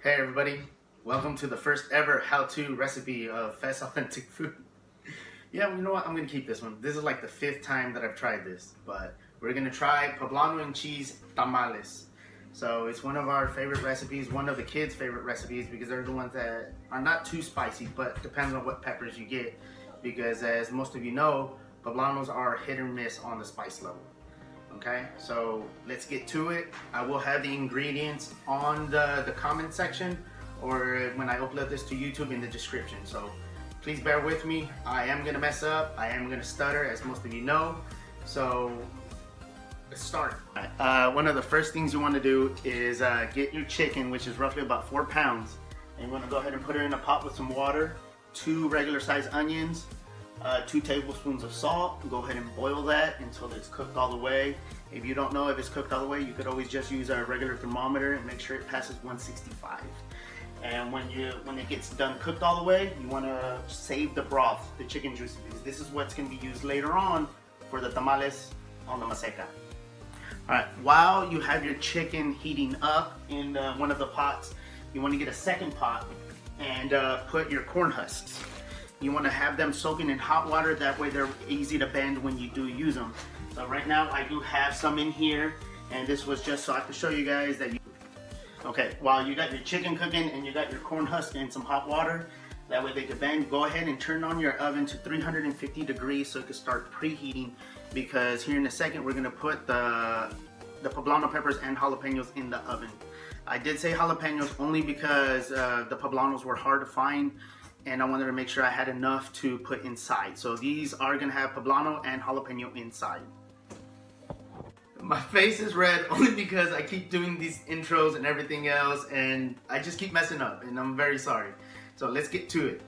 Hey everybody, welcome to the first ever how-to recipe of fast authentic food. Yeah, you know what, I'm gonna keep this one. This is like the 5th time that I've tried this, but we're gonna try poblano and cheese tamales. So it's one of our favorite recipes, one of the kids' favorite recipes, because they're the ones that are not too spicy, but depends on what peppers you get, because as most of you know, poblanos are hit or miss on the spice level. Okay, so let's get to it. I will have the ingredients on the comment section, or when I upload this to YouTube in the description. So please bear with me. I am gonna mess up. I am gonna stutter, as most of you know. So let's start. One of the first things you want to do is get your chicken, which is roughly about 4 pounds, and you want to go ahead and put it in a pot with some water, 2 regular sized onions, 2 tablespoons of salt. Go ahead and boil that until it's cooked all the way. If you don't know if it's cooked all the way, you could always just use a regular thermometer and make sure it passes 165. And when it gets done cooked all the way, you want to save the broth, the chicken juices, because this is what's going to be used later on for the tamales on the maseca. Alright, while you have your chicken heating up in one of the pots, you want to get a second pot and put your corn husks. You want to have them soaking in hot water, that way they're easy to bend when you do use them. So right now I do have some in here, and this was just so I could show you guys that you... Okay, while you got your chicken cooking and you got your corn husk in some hot water, that way they can bend, go ahead and turn on your oven to 350 degrees so it can start preheating, because here in a second we're going to put the poblano peppers and jalapenos in the oven. I did say jalapenos only because the poblanos were hard to find, and I wanted to make sure I had enough to put inside. So these are gonna have poblano and jalapeno inside. My face is red only because I keep doing these intros and everything else, and I just keep messing up, and I'm very sorry. So let's get to it.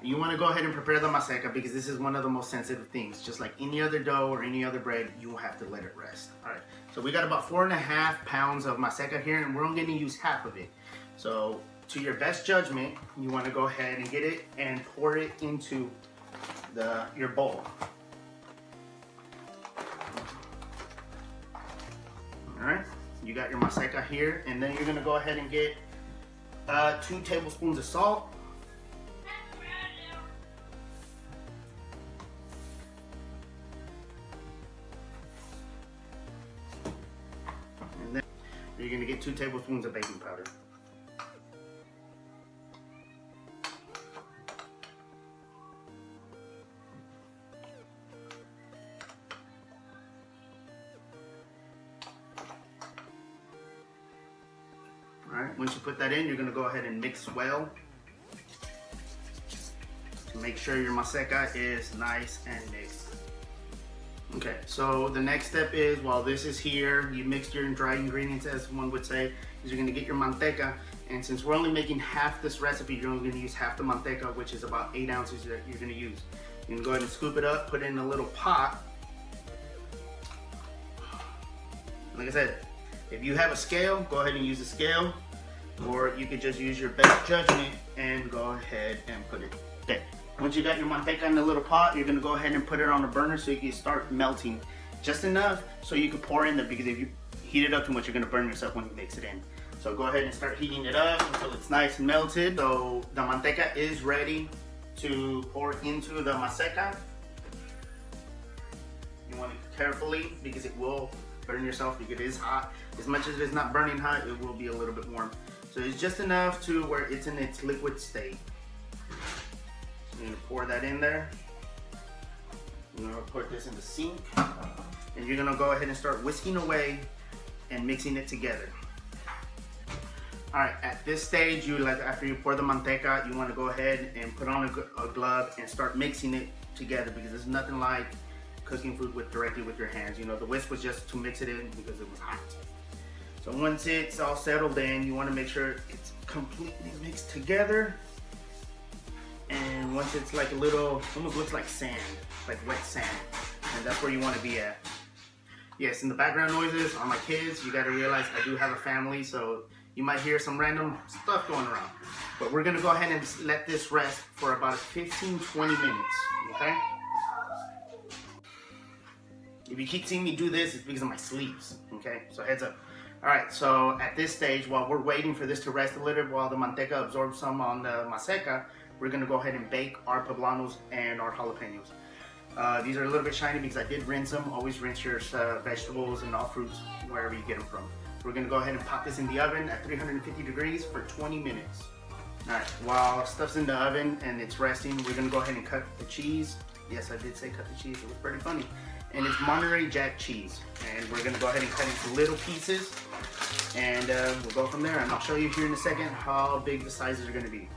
You wanna go ahead and prepare the maseca, because this is one of the most sensitive things. Just like any other dough or any other bread, you will have to let it rest. All right, so we got about 4.5 pounds of maseca here, and we're only gonna use half of it. So to your best judgment, you want to go ahead and get it and pour it into your bowl. Alright, you got your maseca here, and then you're going to go ahead and get 2 tablespoons of salt. And then you're going to get 2 tablespoons of baking powder. Alright, once you put that in, you're going to go ahead and mix well to make sure your maseca is nice and mixed. Okay, so the next step is, while this is here, you mixed your dry ingredients, as one would say, is you're going to get your manteca. And since we're only making half this recipe, you're only going to use half the manteca, which is about 8 ounces that you're going to use. You can go ahead and scoop it up, put it in a little pot. Like I said, if you have a scale, go ahead and use a scale, or you could just use your best judgment and go ahead and put it there. Once you got your manteca in the little pot, you're going to go ahead and put it on the burner so you can start melting just enough so you can pour in there, because if you heat it up too much, you're going to burn yourself when you mix it in. So go ahead and start heating it up until it's nice and melted. So the manteca is ready to pour into the maseca. You want it carefully, because it will burn yourself because it is hot. As much as it's not burning hot, it will be a little bit warm. So it's just enough to where it's in its liquid state. So you're gonna pour that in there. You're gonna put this in the sink, and you're gonna go ahead and start whisking away and mixing it together. All right, at this stage, after you pour the manteca, you want to go ahead and put on a glove and start mixing it together, because there's nothing like cooking food directly with your hands. You know, the whisk was just to mix it in because it was hot. So once it's all settled in, you want to make sure it's completely mixed together. And once it's like a little, almost looks like sand, like wet sand, and that's where you want to be at. Yes, in the background noises are my kids. You got to realize I do have a family, so you might hear some random stuff going around. But we're going to go ahead and let this rest for about 15-20 minutes, okay? If you keep seeing me do this, it's because of my sleeves, okay? So heads up. Alright, so at this stage, while we're waiting for this to rest a little bit, while the manteca absorbs some on the maseca, we're going to go ahead and bake our poblanos and our jalapenos. These are a little bit shiny because I did rinse them. Always rinse your vegetables and all fruits wherever you get them from. We're going to go ahead and pop this in the oven at 350 degrees for 20 minutes. Alright, while stuff's in the oven and it's resting, we're going to go ahead and cut the cheese. Yes, I did say cut the cheese. It was pretty funny. And it's Monterey Jack cheese. And we're going to go ahead and cut it into little pieces. And we'll go from there. And I'll show you here in a second how big the sizes are going to be.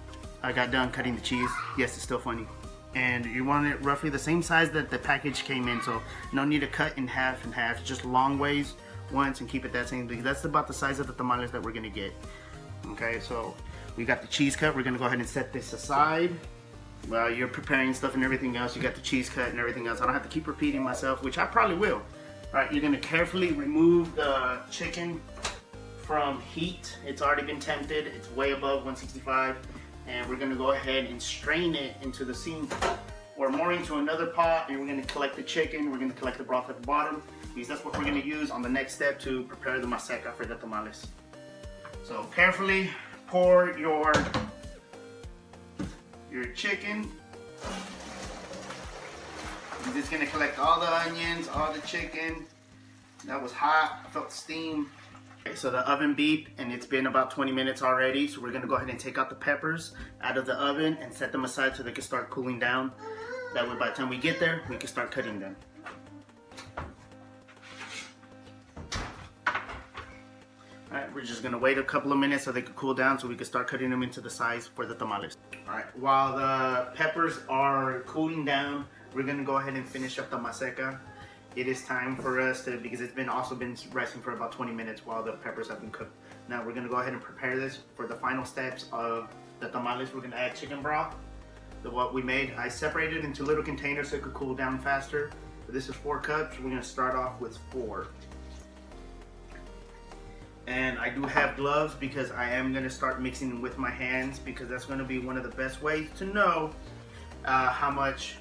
I got done cutting the cheese. Yes, it's still funny. And you want it roughly the same size that the package came in. So no need to cut in half and half. Just long ways once and keep it that same. Because that's about the size of the tamales that we're going to get. Okay, so we got the cheese cut. We're going to go ahead and set this aside. While you're preparing stuff and everything else, you got the cheese cut and everything else. I don't have to keep repeating myself, which I probably will. Alright, you're going to carefully remove the chicken from heat. It's already been tempted. It's way above 165. And we're going to go ahead and strain it into the sink or more into another pot. And we're going to collect the chicken. We're going to collect the broth at the bottom, because that's what we're going to use on the next step to prepare the maseca for the tamales. So carefully pour your chicken. I'm just gonna collect all the onions, all the chicken. That was hot, I felt the steam. Okay, so the oven beeped and it's been about 20 minutes already. So we're gonna go ahead and take out the peppers out of the oven and set them aside so they can start cooling down. That way by the time we get there, we can start cutting them. Alright, we're just gonna wait a couple of minutes so they can cool down so we can start cutting them into the size for the tamales. Alright, while the peppers are cooling down, we're gonna go ahead and finish up the maseca. It is time for us to, because it's been also been resting for about 20 minutes while the peppers have been cooked. Now we're gonna go ahead and prepare this for the final steps of the tamales. We're gonna add chicken broth, what we made. I separated into little containers so it could cool down faster. But this is 4 cups. We're gonna start off with 4. And I do have gloves because I am going to start mixing with my hands, because that's going to be one of the best ways to know how much,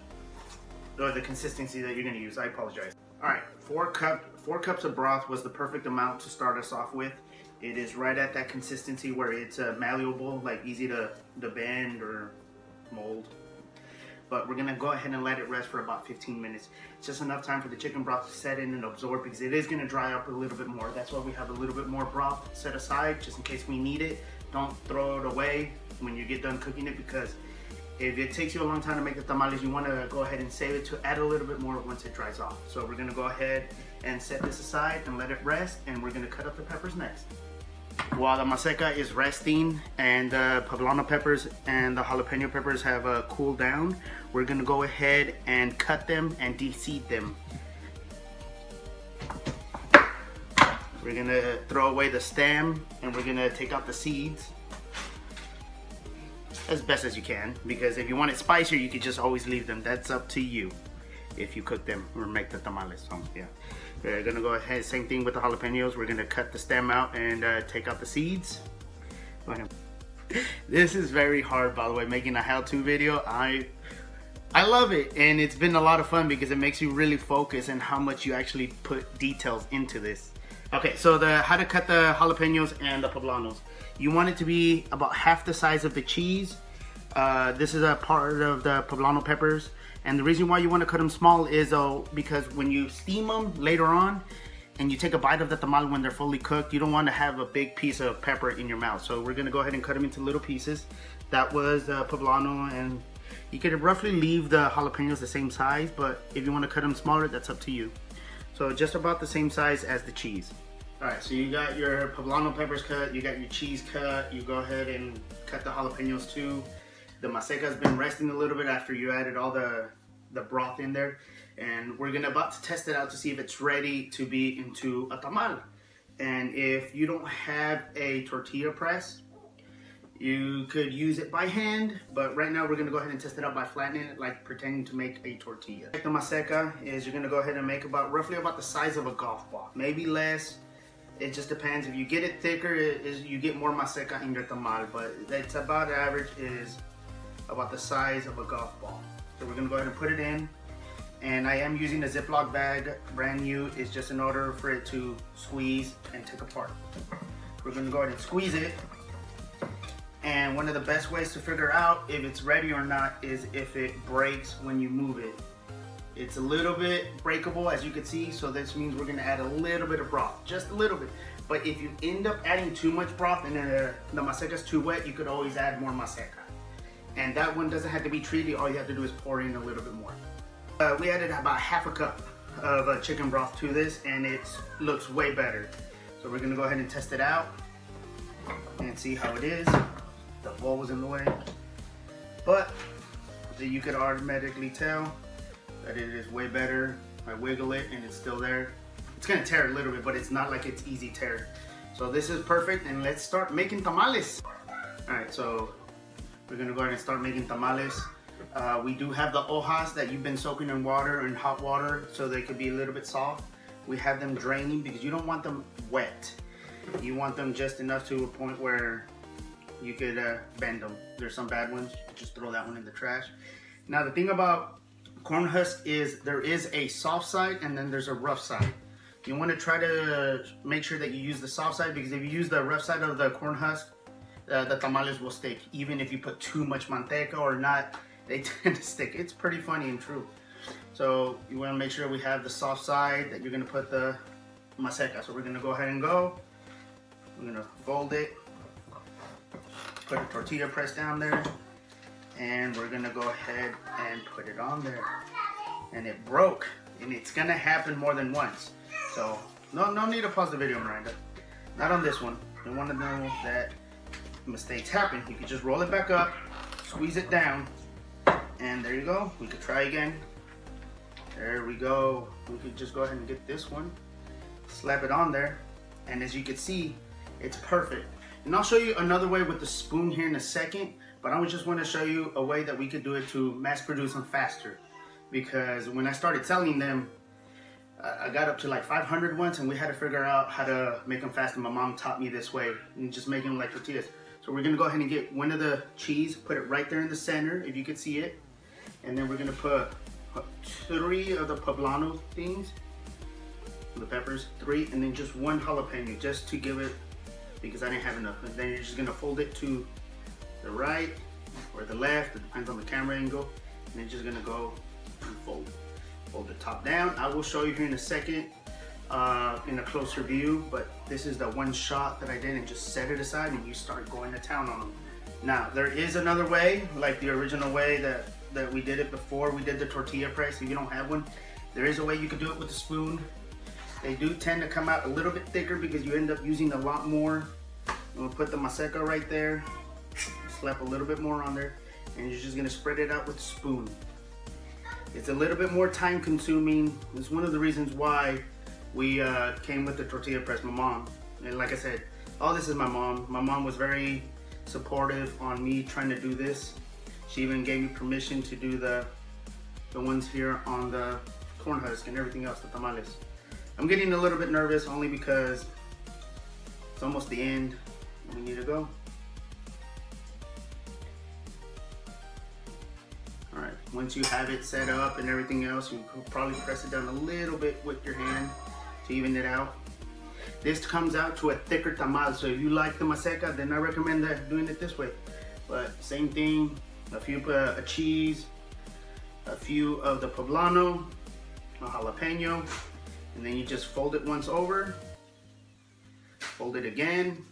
or the consistency that you're going to use. I apologize. Alright, 4 cups of broth was the perfect amount to start us off with. It is right at that consistency where it's malleable, like easy to bend or mold. But we're going to go ahead and let it rest for about 15 minutes. It's just enough time for the chicken broth to set in and absorb, because it is going to dry up a little bit more. That's why we have a little bit more broth set aside, just in case we need it. Don't throw it away when you get done cooking it, because if it takes you a long time to make the tamales, you want to go ahead and save it to add a little bit more once it dries off. So we're going to go ahead and set this aside and let it rest, and we're going to cut up the peppers next. While the maseca is resting and the poblano peppers and the jalapeno peppers have cooled down, we're going to go ahead and cut them and de-seed them. We're going to throw away the stem and we're going to take out the seeds as best as you can, because if you want it spicier, you could just always leave them. That's up to you if you cook them or make the tamales. So yeah, we're gonna go ahead, same thing with the jalapenos. We're gonna cut the stem out and take out the seeds. This is very hard, by the way, making a how-to video. I love it, and it's been a lot of fun because it makes you really focus on how much you actually put details into this. Okay, so how to cut the jalapenos and the poblanos. You want it to be about half the size of the cheese. This is a part of the poblano peppers. And the reason why you want to cut them small is because when you steam them later on and you take a bite of the tamal when they're fully cooked, you don't want to have a big piece of pepper in your mouth. So we're going to go ahead and cut them into little pieces. That was the poblano, and you could roughly leave the jalapenos the same size, but if you want to cut them smaller, that's up to you. So just about the same size as the cheese. Alright, so you got your poblano peppers cut, you got your cheese cut, you go ahead and cut the jalapenos too. The maseca has been resting a little bit after you added all the broth in there, and we're about to test it out to see if it's ready to be into a tamal. And if you don't have a tortilla press, you could use it by hand, but right now we're gonna go ahead and test it out by flattening it, like pretending to make a tortilla. The maseca is, you're gonna go ahead and make roughly about the size of a golf ball, maybe less. It just depends. If you get it thicker, you get more maseca in your tamal, but it's about average is about the size of a golf ball. So we're gonna go ahead and put it in, And I am using a Ziploc bag, brand new. It's just in order for it to squeeze and take apart. We're gonna go ahead and squeeze it. And one of the best ways to figure out if it's ready or not is if it breaks when you move it. It's a little bit breakable, as you can see, so this means we're gonna add a little bit of broth, just a little bit. But if you end up adding too much broth and the maseca is too wet, you could always add more maseca. And that one doesn't have to be treated, all you have to do is pour in a little bit more. We added about half a cup of chicken broth to this, and it looks way better. So we're gonna go ahead and test it out and see how it is. The bowl was in the way, but you could automatically tell that it is way better. I wiggle it and it's still there. It's gonna tear a little bit, but it's not like it's easy tear. So this is perfect, and let's start making tamales. All right, so we're gonna go ahead and start making tamales. We do have the hojas that you've been soaking in water, in hot water, so they could be a little bit soft. We have them draining because you don't want them wet. You want them just enough to a point where you could bend them. There's some bad ones, just throw that one in the trash. Now the thing about corn husk is there is a soft side and then there's a rough side. You want to try to make sure that you use the soft side, because if you use the rough side of the corn husk, the tamales will stick. Even if you put too much manteca or not, they tend to stick. It's pretty funny and true. So you want to make sure we have the soft side that you're going to put the maseca. So we're going to go ahead and go. We're going to fold it, put a tortilla press down there, and we're going to go ahead and put it on there. And it broke, and it's going to happen more than once. So no need to pause the video, Miranda. Not on this one. You want to know that mistakes happen. You can just roll it back up, squeeze it down, and there you go. We could try again. There we go. We could just go ahead and get this one, slap it on there, and as you can see, it's perfect. And I'll show you another way with the spoon here in a second, but I just want to show you a way that we could do it to mass produce them faster. Because when I started selling them, I got up to like 500 once, and we had to figure out how to make them fast, and my mom taught me this way, and just making them like tortillas. So we're gonna go ahead and get one of the cheese, put it right there in the center, if you could see it. And then we're gonna put 3 of the poblano things, the peppers, 3, and then just 1 jalapeno, just to give it, because I didn't have enough. And then you're just gonna fold it to the right or the left, it depends on the camera angle. And then just gonna go and fold the top down. I will show you here in a second in a closer view, but this is the one shot that I did, and just set it aside and you start going to town on them. Now there is another way, like the original way that we did it before we did the tortilla press. If you don't have one, there is a way you could do it with a spoon. They do tend to come out a little bit thicker because you end up using a lot more. We'll put the maseca right there, slap a little bit more on there, and you're just gonna spread it out with a spoon. It's a little bit more time consuming. It's one of the reasons why we came with the tortilla press, my mom. And like I said, all this is my mom. My mom was very supportive on me trying to do this. She even gave me permission to do the ones here on the corn husk and everything else, the tamales. I'm getting a little bit nervous only because it's almost the end. We need to go. All right, once you have it set up and everything else, you can probably press it down a little bit with your hand to even it out. This comes out to a thicker tamal, so if you like the maseca, then I recommend doing it this way. But same thing, a few cheese, a few of the poblano, a jalapeno, and then you just fold it once over, fold it again,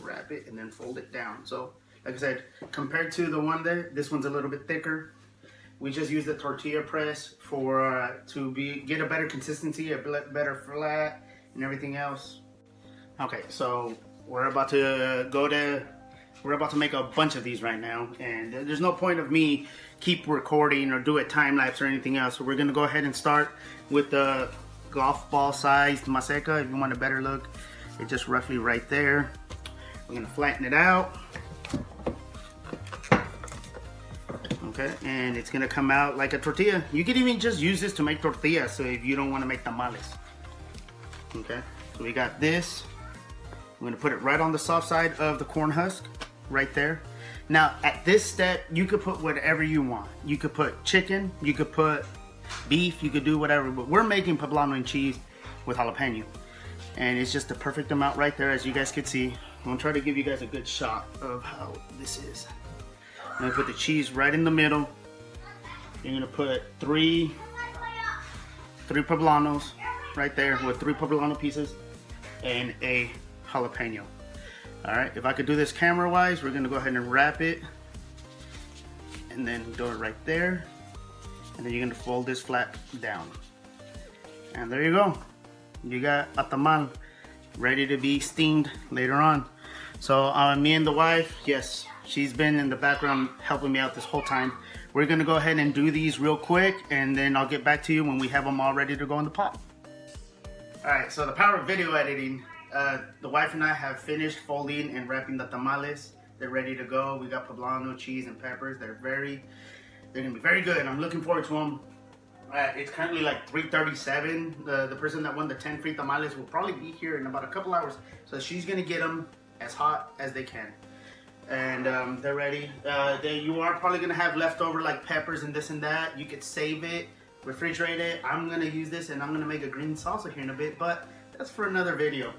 wrap it, and then fold it down. So like I said, compared to the one there, this one's a little bit thicker. We just use the tortilla press for get a better consistency, a better flat, and everything else. Okay, so we're about to make a bunch of these right now, and there's no point of me keep recording or do a time lapse or anything else. So we're gonna go ahead and start with the golf ball sized maseca. If you want a better look, it's just roughly right there. We're gonna flatten it out. Okay, and it's gonna come out like a tortilla. You can even just use this to make tortillas, so if you don't want to make tamales. Okay, so we got this. We're gonna put it right on the soft side of the corn husk. right there. Now at this step, you could put whatever you want. You could put chicken, you could put beef, you could do whatever, but we're making poblano and cheese with jalapeno. And it's just the perfect amount right there, as you guys can see. I'm gonna try to give you guys a good shot of how this is. I'm gonna put the cheese right in the middle. You're gonna put three poblanos right there with 3 poblano pieces and a jalapeno. All right, if I could do this camera wise, we're gonna go ahead and wrap it and then do it right there. And then you're gonna fold this flat down. And there you go. You got a tamal ready to be steamed later on. So me and the wife, yes, she's been in the background helping me out this whole time. We're gonna go ahead and do these real quick, and then I'll get back to you when we have them all ready to go in the pot. All right, so the power of video editing. The wife and I have finished folding and wrapping the tamales. They're ready to go. We got poblano, cheese, and peppers. They're gonna be very good. I'm looking forward to them. It's currently like 3:37. The person that won the 10 free tamales will probably be here in about a couple hours. So she's gonna get them as hot as they can. And they're ready. You are probably gonna have leftover like peppers and this and that. You could save it, refrigerate it. I'm gonna use this and I'm gonna make a green salsa here in a bit, but that's for another video.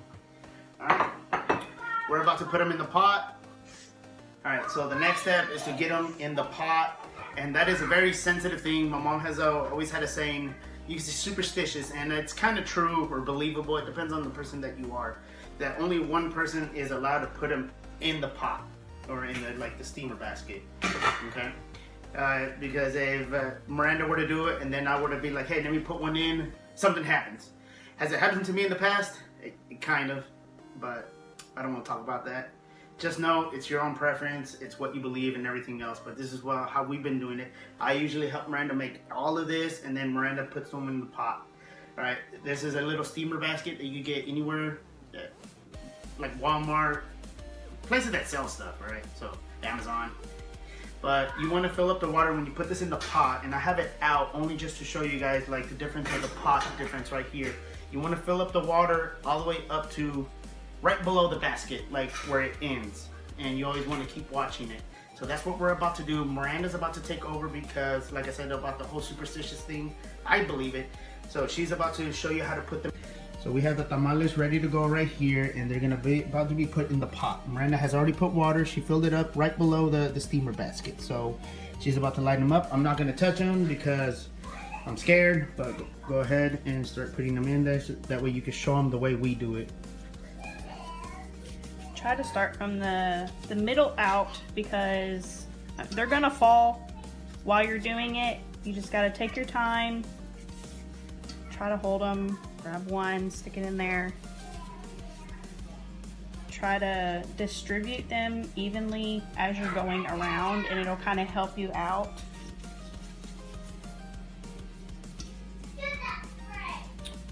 All right, we're about to put them in the pot. All right, so the next step is to get them in the pot. And that is a very sensitive thing. My mom has always had a saying, you can say superstitious, and it's kind of true or believable. It depends on the person that you are. That only one person is allowed to put them in the pot or in the steamer basket, okay? Because if Miranda were to do it and then I were to be like, hey, let me put one in, something happens. Has it happened to me in the past? It kind of, but I don't want to talk about that. Just know it's your own preference, it's what you believe and everything else, but this is how we've been doing it. I usually help Miranda make all of this, and then Miranda puts them in the pot. All right, this is a little steamer basket that you get anywhere, like Walmart, places that sell stuff, all right? So Amazon. But you want to fill up the water when you put this in the pot, and I have it out only just to show you guys like the difference of the pot difference right here. You want to fill up the water all the way up to right below the basket, like where it ends, and you always want to keep watching it. So that's what we're about to do. Miranda's about to take over because, like I said, about the whole superstitious thing, I believe it. So she's about to show you how to put them. So we have the tamales ready to go right here, and they're gonna be about to be put in the pot. Miranda has already put water. She filled it up right below the steamer basket. So she's about to light them up. I'm not gonna touch them because I'm scared, but go ahead and start putting them in there. So that way you can show them the way we do it. Try to start from the middle out because they're gonna fall while you're doing it. You just gotta take your time. Try to hold them, grab one, stick it in there. Try to distribute them evenly as you're going around, and it'll kind of help you out.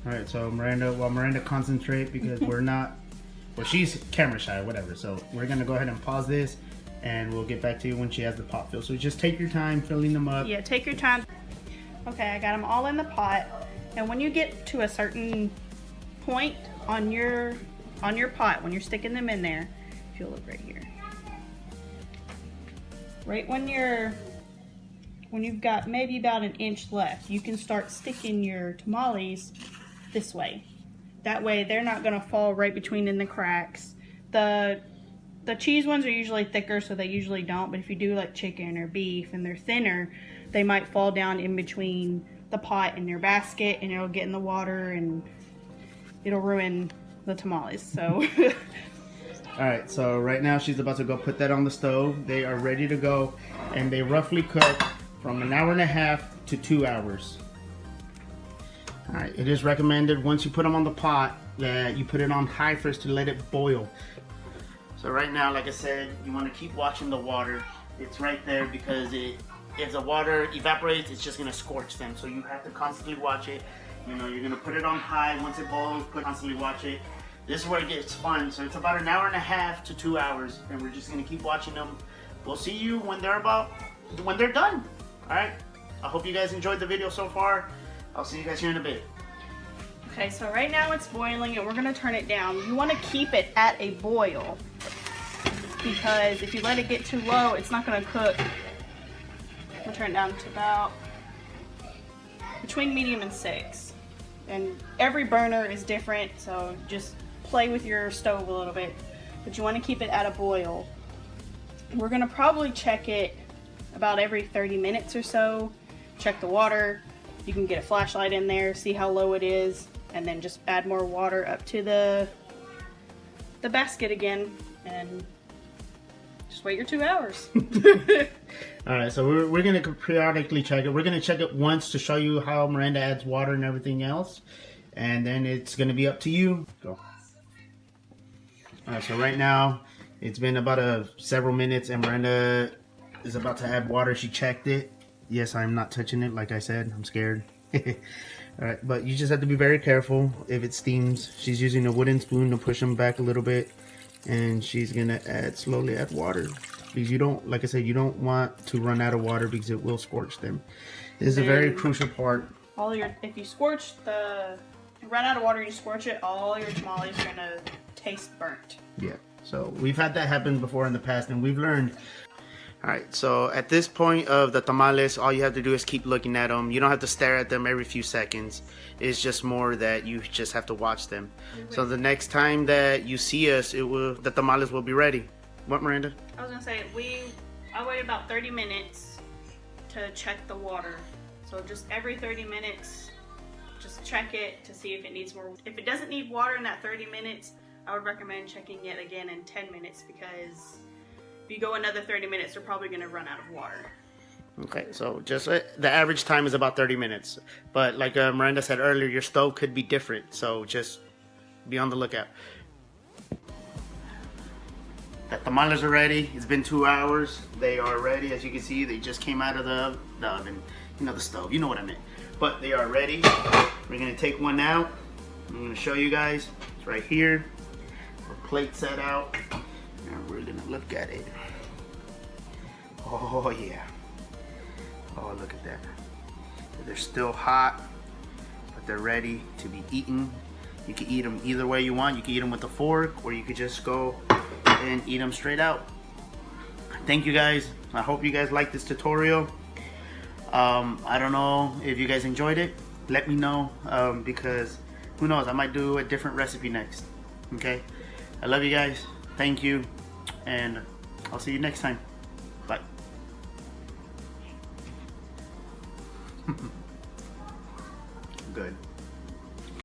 All right, so Miranda concentrate because we're not, well, she's camera shy or whatever. So we're gonna go ahead and pause this, and we'll get back to you when she has the pot filled. So just take your time filling them up. Yeah, take your time. Okay, I got them all in the pot, and when you get to a certain point on your pot, when you're sticking them in there, if you'll look right here, right when you've got maybe about an inch left, you can start sticking your tamales this way. That way they're not gonna fall right between in the cracks. The cheese ones are usually thicker, so they usually don't, but if you do like chicken or beef and they're thinner, they might fall down in between the pot and your basket, and it'll get in the water and it'll ruin the tamales. So all right, so right now she's about to go put that on the stove. They are ready to go, and they roughly cook from 1.5 hours to 2 hours. All right, it is recommended once you put them on the pot that you put it on high first to let it boil. So right now, like I said, you want to keep watching the water. It's right there because if the water evaporates, it's just gonna scorch them. So you have to constantly watch it. You know, you're gonna put it on high. Once it boils, constantly watch it. This is where it gets fun. So it's about 1.5 hours to 2 hours, and we're just gonna keep watching them. We'll see you when they're done. All right. I hope you guys enjoyed the video so far. I'll see you guys here in a bit. okay, so right now it's boiling, and we're gonna turn it down. You want to keep it at a boil. because if you let it get too low, it's not going to cook. I'm going to turn it down to about between medium and 6. And every burner is different, so just play with your stove a little bit. But you want to keep it at a boil. We're going to probably check it about every 30 minutes or so. Check the water. You can get a flashlight in there, see how low it is, and then just add more water up to the basket again, and just wait your 2 hours. Alright, so we're going to periodically check it. We're going to check it once to show you how Miranda adds water and everything else. And then it's going to be up to you. Go. Alright, so right now, it's been about several minutes and Miranda is about to add water. She checked it. Yes, I'm not touching it like I said. I'm scared. Alright, but you just have to be very careful if it steams. She's using a wooden spoon to push them back a little bit. And she's going to slowly add water. Because you don't, like I said, you don't want to run out of water because it will scorch them. This is a very crucial part. If you run out of water, you scorch it, all your tamales are going to taste burnt. Yeah, so we've had that happen before in the past and we've learned. Alright, so at this point of the tamales, all you have to do is keep looking at them. You don't have to stare at them every few seconds. It's just more that you just have to watch them. So the next time that you see us, the tamales will be ready. What, Miranda? I was going to say, I wait about 30 minutes to check the water. So just every 30 minutes, just check it to see if it needs more. If it doesn't need water in that 30 minutes, I would recommend checking it again in 10 minutes because if you go another 30 minutes, they're probably going to run out of water. Okay, so just the average time is about 30 minutes. But like Miranda said earlier, your stove could be different. So just be on the lookout. The tamales are ready. It's been 2 hours. They are ready. As you can see, they just came out of the oven. You know, the stove. You know what I meant. But they are ready. We're going to take one out. I'm going to show you guys. It's right here. A plate set out. And we're going to look at it. Oh, yeah. Oh, look at that. They're still hot, but they're ready to be eaten. You can eat them either way you want. You can eat them with a fork, or you could just go and eat them straight out. Thank you guys. I hope you guys liked this tutorial. I don't know if you guys enjoyed it. Let me know, because who knows, I might do a different recipe next. Okay, I love you guys. Thank you, and I'll see you next time. Bye. Good.